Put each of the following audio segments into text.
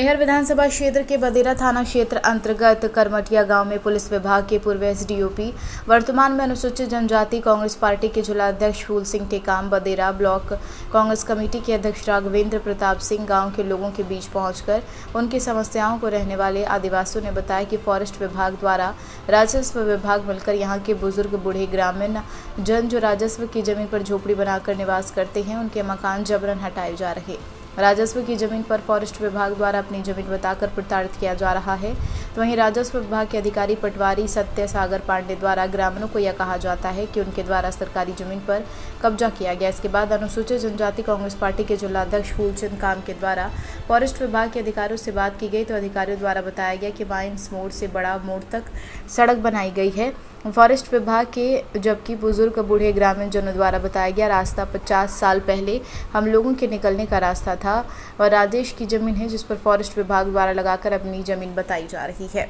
मैहर विधानसभा क्षेत्र के बदेरा थाना क्षेत्र अंतर्गत करमटिया गांव में पुलिस विभाग के पूर्व एसडीओपी वर्तमान में अनुसूचित जनजाति कांग्रेस पार्टी के जिलाध्यक्ष फूल सिंह टेकाम, बदेरा ब्लॉक कांग्रेस कमेटी के अध्यक्ष राघवेंद्र प्रताप सिंह गांव के लोगों के बीच पहुंचकर उनकी समस्याओं को रहने वाले आदिवासियों ने बताया कि फॉरेस्ट विभाग द्वारा राजस्व विभाग मिलकर यहाँ के बुजुर्ग बूढ़े ग्रामीण जन जो राजस्व की जमीन पर झोपड़ी बनाकर निवास करते हैं, उनके मकान जबरन हटाए जा रहे। राजस्व की जमीन पर फॉरेस्ट विभाग द्वारा अपनी जमीन बताकर प्रताड़ित किया जा रहा है। तो वहीं राजस्व विभाग के अधिकारी पटवारी सत्य सागर पांडे द्वारा ग्रामीणों को यह कहा जाता है कि उनके द्वारा सरकारी जमीन पर कब्जा किया गया। इसके बाद अनुसूचित जनजाति कांग्रेस पार्टी के जिलाध्यक्ष फूलचंद काम के द्वारा फॉरेस्ट विभाग के अधिकारियों से बात की गई। तो अधिकारियों द्वारा बताया गया कि माइंस मोड़ से बड़ा मोड़ तक सड़क बनाई गई है फॉरेस्ट विभाग के, जबकि बुजुर्ग बूढ़े ग्रामीण जनों द्वारा बताया गया रास्ता 50 साल पहले हम लोगों के निकलने का रास्ता था और राजेश की जमीन है जिस पर फॉरेस्ट विभाग द्वारा लगाकर अपनी जमीन बताई जा रही है।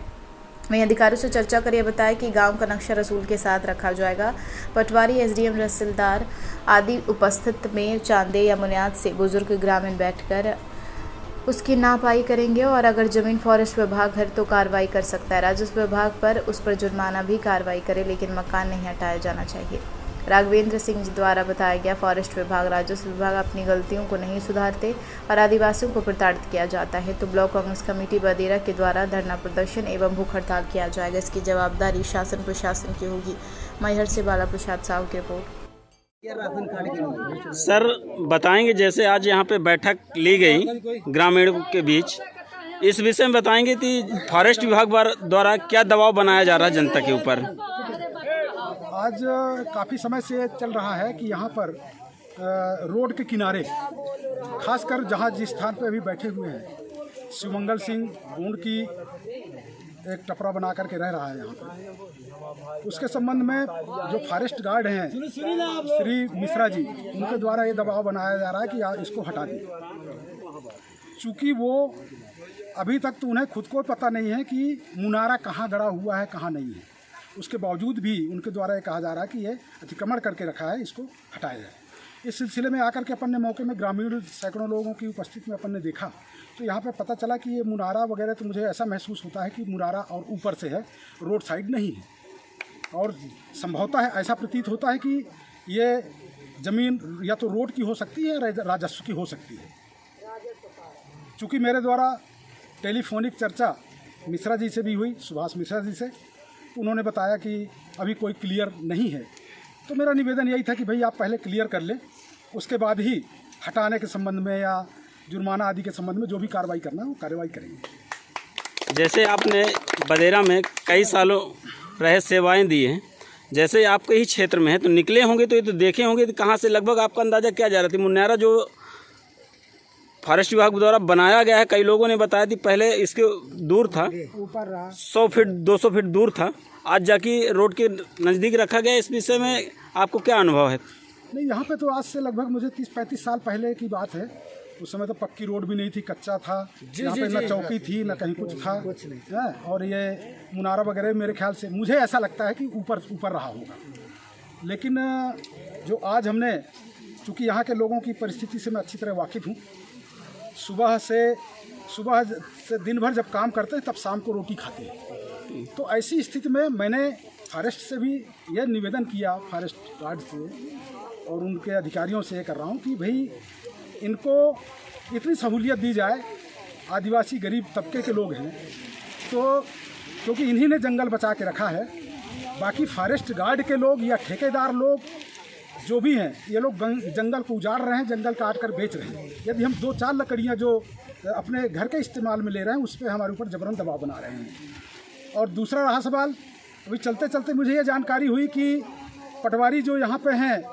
वहीं अधिकारियों से चर्चा कर यह बताया कि गांव का नक्शा रसूल के साथ रखा जाएगा। पटवारी, एसडीएम, तहसीलदार आदि उपस्थित में चांदे या बुनियाद से बुजुर्ग ग्रामीण बैठकर उसकी नापाई करेंगे और अगर जमीन फॉरेस्ट विभाग है तो कार्रवाई कर सकता है। राजस्व विभाग पर उस पर जुर्माना भी कार्रवाई करे, लेकिन मकान नहीं हटाया जाना चाहिए। राघवेंद्र सिंह द्वारा बताया गया फॉरेस्ट विभाग, राजस्व विभाग अपनी गलतियों को नहीं सुधारते और आदिवासियों को प्रताड़ित किया जाता है। तो ब्लॉक कांग्रेस कमेटी बदेरा के द्वारा धरना प्रदर्शन एवं भूख हड़ताल किया जाएगा। इसकी जवाबदारी शासन प्रशासन की होगी। मैहर से बाला प्रसाद साहू की रिपोर्ट। सर बताएंगे, जैसे आज यहाँ पे बैठक ली गई ग्रामीणों के बीच, इस विषय में बताएंगे कि फॉरेस्ट विभाग द्वारा क्या दबाव बनाया जा रहा है जनता के ऊपर। आज काफ़ी समय से चल रहा है कि यहाँ पर रोड के किनारे, खासकर जहाँ जिस स्थान पर अभी बैठे हुए हैं, शिवमंगल सिंह गोंड की एक टपरा बना करके रह रहा है यहाँ पर। उसके संबंध में जो फॉरेस्ट गार्ड हैं श्री मिश्रा जी, उनके द्वारा ये दबाव बनाया जा रहा है कि इसको हटा दें। चूँकि वो अभी तक तो उन्हें खुद को पता नहीं है कि मुनारा कहाँ गड़ा हुआ है, कहाँ नहीं है। उसके बावजूद भी उनके द्वारा ये कहा जा रहा है कि ये अतिक्रमण करके रखा है, इसको हटाया जाए। इस सिलसिले में आकर के अपन ने मौके में ग्रामीण सैकड़ों लोगों की उपस्थिति में अपन ने देखा, तो यहाँ पे पता चला कि ये मुनारा वगैरह, तो मुझे ऐसा महसूस होता है कि मुनारा और ऊपर से है, रोड साइड नहीं है। और संभवतः ऐसा प्रतीत होता है कि ये ज़मीन या तो रोड की हो सकती है या राजस्व की हो सकती है। चूँकि मेरे द्वारा टेलीफोनिक चर्चा मिश्रा जी से भी हुई, सुभाष मिश्रा जी से, उन्होंने बताया कि अभी कोई क्लियर नहीं है। तो मेरा निवेदन यही था कि भाई आप पहले क्लियर कर लें, उसके बाद ही हटाने के संबंध में या जुर्माना आदि के संबंध में जो भी कार्रवाई करना है वो कार्रवाई करेंगे। जैसे आपने बदेरा में कई सालों रहे सेवाएं दी हैं, जैसे आपके ही क्षेत्र में है तो निकले होंगे, तो ये तो देखे होंगे, तो कहाँ से लगभग आपका अंदाज़ा क्या जा रहा था? मुनारा जो फॉरेस्ट विभाग द्वारा बनाया गया है, कई लोगों ने बताया कि पहले इसके दूर था, ऊपर 100 फीट 200 फीट दूर था, आज जाके रोड के नज़दीक रखा गया। इस विषय में आपको क्या अनुभव है? नहीं, यहाँ पे तो आज से लगभग मुझे 30-35 साल पहले की बात है। उस समय तो पक्की रोड भी नहीं थी, कच्चा था। यहाँ पे न चौकी थी, न कहीं कुछ था, कुछ नहीं है। और ये मुनारा वगैरह मेरे ख्याल से, मुझे ऐसा लगता है कि ऊपर रहा होगा। लेकिन जो आज हमने, चूँकि यहाँ के लोगों की परिस्थिति से मैं अच्छी तरह वाकिफ़ हूँ, सुबह से दिन भर जब काम करते हैं तब शाम को रोटी खाते हैं। तो ऐसी स्थिति में मैंने फॉरेस्ट से भी यह निवेदन किया, फॉरेस्ट गार्ड से और उनके अधिकारियों से ये कर रहा हूँ कि भाई इनको इतनी सहूलियत दी जाए। आदिवासी गरीब तबके के लोग हैं, तो क्योंकि इन्हीं ने जंगल बचा के रखा है। बाकी फॉरेस्ट गार्ड के लोग या ठेकेदार लोग जो भी हैं, ये लोग जंगल को उजाड़ रहे हैं, जंगल काट कर बेच रहे हैं। यदि हम 2-4 लकड़ियाँ जो अपने घर के इस्तेमाल में ले रहे हैं, उस पर हमारे ऊपर जबरन दबाव बना रहे हैं। और दूसरा रहा सवाल, अभी चलते चलते मुझे ये जानकारी हुई कि पटवारी जो यहाँ पे हैं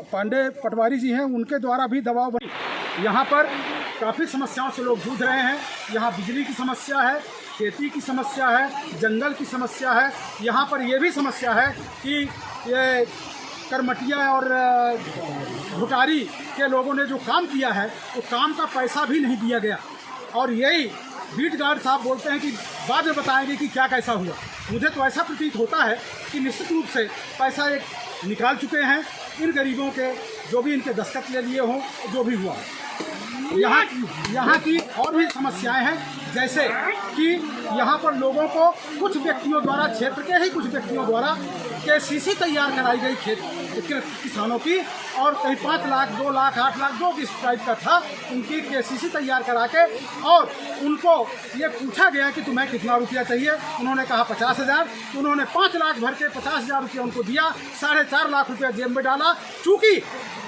पांडे पटवारी जी हैं, उनके द्वारा भी दबाव यहाँ पर काफ़ी समस्याओं से लोग जूझ रहे हैं। यहाँ बिजली की समस्या है, खेती की समस्या है, जंगल की समस्या है। यहाँ पर ये भी समस्या है कि ये करमटिया और भुटारी के लोगों ने जो काम किया है, वो काम का पैसा भी नहीं दिया गया। और यही बीट गार्ड साहब बोलते हैं कि बाद में बताएंगे कि क्या कैसा हुआ। मुझे तो ऐसा प्रतीत होता है कि निश्चित रूप से पैसा एक निकाल चुके हैं इन गरीबों के, जो भी इनके दस्तखत ले लिए हों, जो भी हुआ। यहाँ की और भी समस्याएं हैं, जैसे कि यहाँ पर लोगों को कुछ व्यक्तियों द्वारा, क्षेत्र के ही कुछ व्यक्तियों द्वारा KCC तैयार कराई गई किसानों की, और कहीं 5 लाख, 2 लाख, 8 लाख जो इस टाइप का था, उनकी KCC तैयार करा के और उनको ये पूछा गया कि तुम्हें कितना रुपया चाहिए। उन्होंने कहा 50,000, तो उन्होंने 5 लाख भर के 50,000 रुपया उनको दिया, 4.5 लाख रुपया जेब में डाला। चूँकि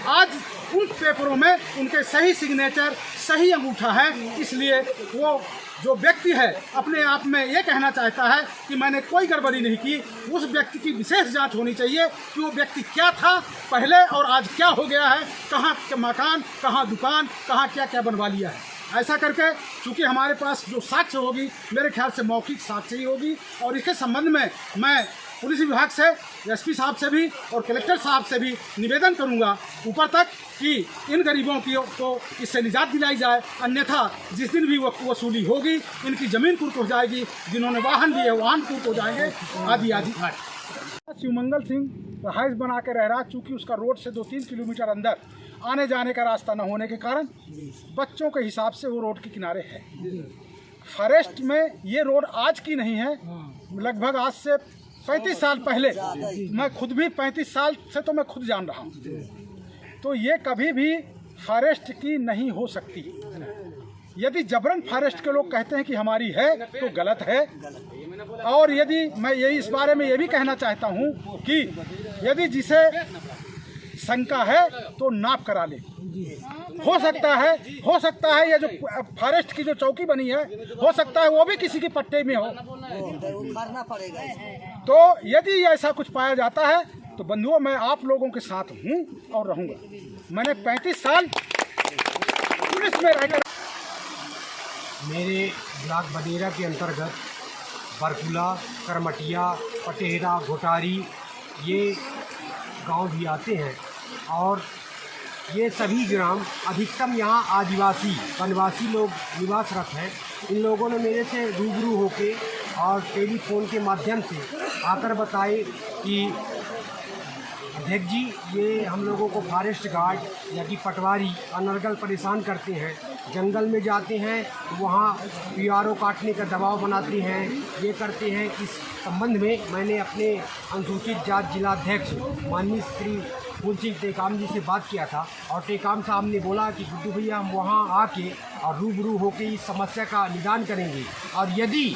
आज उन पेपरों में उनके सही सिग्नेचर, सही अंगूठा है, इसलिए वो जो व्यक्ति है अपने आप में ये कहना चाहता है कि मैंने कोई गड़बड़ी नहीं की। उस व्यक्ति की विशेष जांच होनी चाहिए कि वो व्यक्ति क्या था पहले और आज क्या हो गया है, कहाँ मकान, कहाँ दुकान, कहाँ क्या क्या बनवा लिया है। ऐसा करके चूँकि हमारे पास जो साक्ष्य होगी, मेरे ख्याल से मौखिक साक्ष्य ही होगी, और इसके संबंध में मैं पुलिस विभाग से, SP साहब से भी और कलेक्टर साहब से भी निवेदन करूंगा ऊपर तक कि इन गरीबों को इससे निजात दिलाई जाए, अन्यथा जिस दिन भी वसूली होगी इनकी ज़मीन कुर्क हो जाएगी, जिन्होंने वाहन लिए वाहन कुर्क हो जाएंगे, आदि आदि। शिवमंगल सिंह रहाइश बना के रह रहा, चूँकि उसका रोड से 2-3 किलोमीटर अंदर आने जाने का रास्ता न होने के कारण बच्चों के हिसाब से वो रोड के किनारे है। फॉरेस्ट में ये रोड आज की नहीं है, लगभग आज से 35 साल पहले, मैं खुद भी 35 साल से तो मैं खुद जान रहा हूँ, तो ये कभी भी फॉरेस्ट की नहीं हो सकती। यदि जबरन फॉरेस्ट के लोग कहते हैं कि हमारी है तो गलत है। और यदि मैं यही इस बारे में ये भी कहना चाहता हूँ कि यदि जिसे शंका है तो नाप करा ले। हो सकता है ये जो फॉरेस्ट की जो चौकी बनी है, हो सकता है वो भी किसी के पट्टे में हो, तो यदि ऐसा कुछ पाया जाता है तो बंधुओं मैं आप लोगों के साथ हूँ और रहूँगा। मैंने 35 साल पुलिस में रहकर मेरे ब्लॉक बदेरा के अंतर्गत बरकुला, करमटिया, पटेरा, घोटारी ये गांव भी आते हैं, और ये सभी ग्राम अधिकतम यहाँ आदिवासी वनवासी लोग निवासरत हैं। इन लोगों ने मेरे से रूबरू होके और टेलीफोन के माध्यम से आकर बताए कि अध्यक्ष जी, ये हम लोगों को फॉरेस्ट गार्ड या कि पटवारी अनर्गल परेशान करते हैं, जंगल में जाते हैं तो वहाँ PRO काटने का दबाव बनाते हैं, ये करते हैं। इस संबंध में मैंने अपने अनुसूचित जाति जिलाध्यक्ष माननीय श्री फूल सिंह टेकाम जी से बात किया था, और टेकाम साहब ने बोला कि गुड्डू भैया हम वहाँ आके और रूबरू होकर इस समस्या का निदान करेंगे, और यदि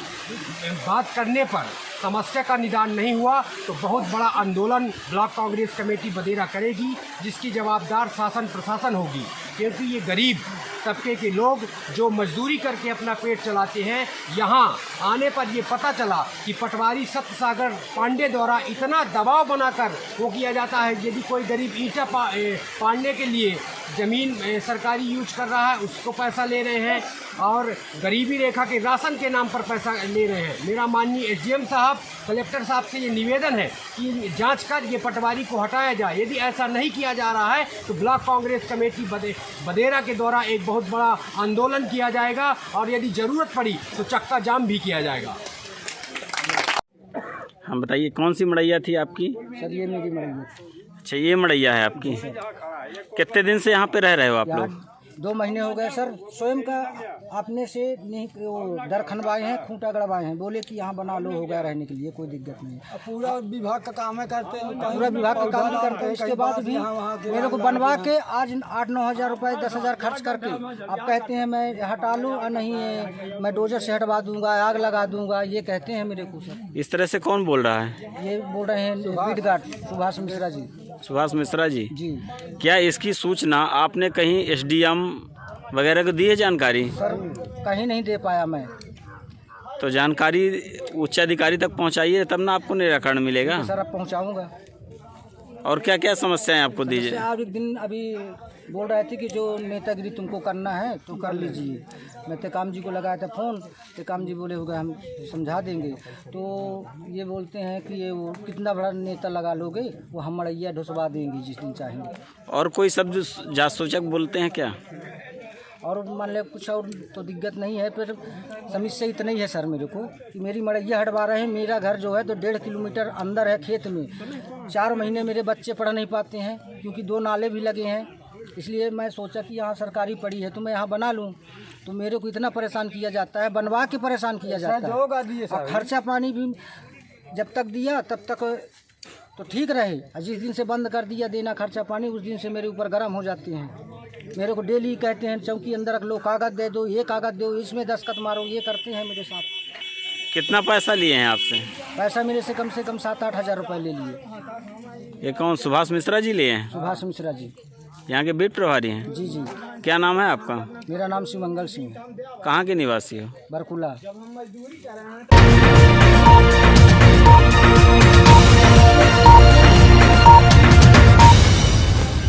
बात करने पर समस्या का निदान नहीं हुआ तो बहुत बड़ा आंदोलन ब्लॉक कांग्रेस कमेटी बदेरा करेगी, जिसकी जवाबदार शासन प्रशासन होगी। क्योंकि ये गरीब तबके के लोग जो मजदूरी करके अपना पेट चलाते हैं, यहाँ आने पर ये पता चला कि पटवारी सत्यसागर पांडे द्वारा इतना दबाव बनाकर वो किया जाता है, यदि कोई गरीब ईंटा पाड़ने के लिए ज़मीन सरकारी यूज कर रहा है उसको पैसा ले रहे हैं, और गरीबी रेखा के राशन के नाम पर पैसा ले रहे हैं। मेरा माननीय SDM साहब, कलेक्टर साहब से ये निवेदन है कि जांच कर ये पटवारी को हटाया जाए। यदि ऐसा नहीं किया जा रहा है तो ब्लॉक कांग्रेस कमेटी बदेरा के द्वारा एक बहुत बड़ा आंदोलन किया जाएगा, और यदि ज़रूरत पड़ी तो चक्का जाम भी किया जाएगा। हम बताइए, कौन सी मड़ैया थी आपकी? सर ये मेरी मड़ैया। अच्छा, ये मड़ैया है आपकी। कितने दिन से यहाँ पे रह रहे हो आप लोग? 2 महीने हो गए सर। स्वयं का अपने से नहीं वो दर खनवाए हैं, खूंटा गड़वाए हैं, बोले कि यहाँ बना लो, हो गया रहने के लिए, कोई दिक्कत नहीं। पूरा विभाग का काम है करते हैं, पूरा विभाग का काम भी करते हैं। इसके बाद भी मेरे को बनवा के आज 8-9 हज़ार रुपये 10 हज़ार खर्च करके आप कहते हैं मैं हटा लूँ, नहीं मैं डोजर से हटवा दूंगा, आग लगा दूंगा, ये कहते हैं मेरे को सर। इस तरह से कौन बोल रहा है? ये बोल रहे हैं बीट गार्ड सुभाष मिश्रा जी। सुभाष मिश्रा जी जी। क्या इसकी सूचना आपने कहीं SDM वगैरह को दी है जानकारी? सर कहीं नहीं दे पाया मैं। तो जानकारी उच्च अधिकारी तक पहुंचाइए, तब ना आपको निराकरण मिलेगा। सर अब पहुंचाऊंगा। और क्या क्या समस्याएं आपको दीजिए? आप एक दिन अभी बोल रहे थे कि जो नेतागिरी तुमको करना है तो कर लीजिए। मैं टेकाम जी को लगाया था फ़ोन, टेकाम जी बोले होगा हम समझा देंगे। तो ये बोलते हैं कि ये वो कितना बड़ा नेता लगा लोगे, वो हम मड़ैया ढुसवा देंगे जिस दिन चाहेंगे। और कोई शब्द जांच सूचक बोलते हैं क्या? और मान ले कुछ और तो दिक्कत नहीं है, फिर समस्या इतना ही है सर मेरे को कि मेरी मड़ैया हटवा रहे हैं। मेरा घर जो है तो 1.5 किलोमीटर अंदर है खेत में। 4 महीने मेरे बच्चे पढ़ नहीं पाते हैं क्योंकि 2 नाले भी लगे हैं। इसलिए मैं सोचा कि यहाँ सरकारी पड़ी है तो मैं यहाँ बना लूँ। तो मेरे को इतना परेशान किया जाता है, बनवा के परेशान किया जाता है। और खर्चा पानी भी जब तक दिया तब तक तो ठीक रहे, और जिस दिन से बंद कर दिया देना खर्चा पानी, उस दिन से मेरे ऊपर गर्म हो जाते हैं। मेरे को डेली कहते हैं चौकी अंदर रख लो, कागज़ दे दो, ये कागज़ दो, इसमें दस्तखत मारो, ये करते हैं मेरे साथ। कितना पैसा लिए हैं आपसे? पैसा मेरे से कम 7-8 हज़ार रुपये ले लिए। ये कौन सुभाष मिश्रा जी लिए हैं? सुभाष मिश्रा जी। यहाँ के बीट प्रभारी हैं? जी जी। क्या नाम है आपका? मेरा नाम शिवमंगल सिंह। कहाँ के निवासी हो? बरकुला।